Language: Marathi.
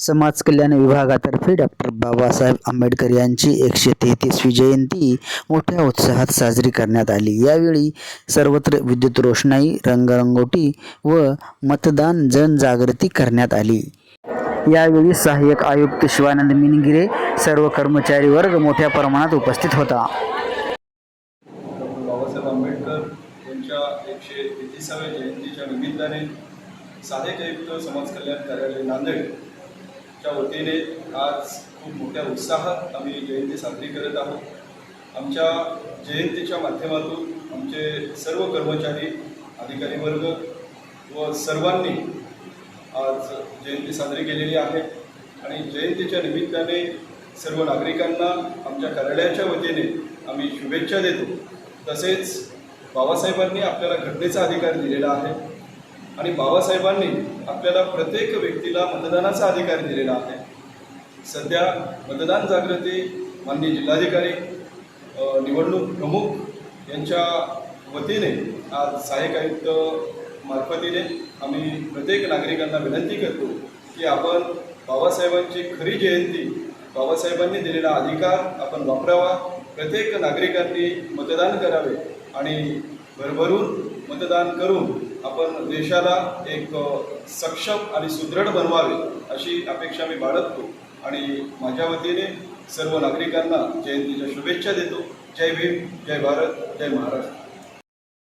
समाज कल्याण विभागातर्फे डॉक्टर बाबासाहेब आंबेडकर यांची 133वी जयंती मोठ्या उत्साहात साजरी करण्यात आली। यावेळी सर्वत्र विद्युत रोषणाई, रंगरंगोटी व मतदान जनजागृती करण्यात आली। यावेळी सहाय्यक आयुक्त शिवानंद मिनगिरे, सर्व कर्मचारी वर्ग मोठ्या प्रमाणात उपस्थित होता। डॉक्टर बाबासाहेब आंबेडकर यांच्या 133व्या जयंतीच्या निमित्ताने सहाय्यक आयुक्त समाज कल्याण कार्यालय नांदेडच्या वतीने आज खूप मोठ्या उत्साहात आम्ही जयंती साजरी करत आहोत। आमच्या जयंतीच्या माध्यमातून आमचे सर्व कर्मचारी, अधिकारी वर्ग व सर्वांनी आज जयंती साजरी केलेली आहे आणि जयंतीच्या निमित्ताने सर्व नागरिकांना आमच्या कार्यालयाच्या वतीने आम्ही शुभेच्छा देतो। तसेच बाबासाहेबांनी आपल्याला घटनेचा अधिकार दिलेला आहे आणि बाबासाहेबांनी आपल्याला प्रत्येक व्यक्तीला मतदानाचा अधिकार दिलेला आहे। सध्या मतदान जागृती माननीय जिल्हाधिकारी, निवडणूक प्रमुख यांच्या वतीने आज सहाय्यक आयुक्त मार्फतीने आम्ही प्रत्येक नागरिकांना विनंती करतो की आपण बाबासाहेबांची खरी जयंती, बाबासाहेबांनी दिलेला अधिकार आपण वापरावा। प्रत्येक नागरिकांनी मतदान करावे आणि भरभरून मतदान करून आपण देशाला एक सक्षम आणि सुदृढ बनवावे अशी अपेक्षा मी बाळगतो आणि माझ्या वतीने सर्व नागरिकांना जयंतीच्या शुभेच्छा देतो। जय भीम, जय भारत, जय महाराष्ट्र।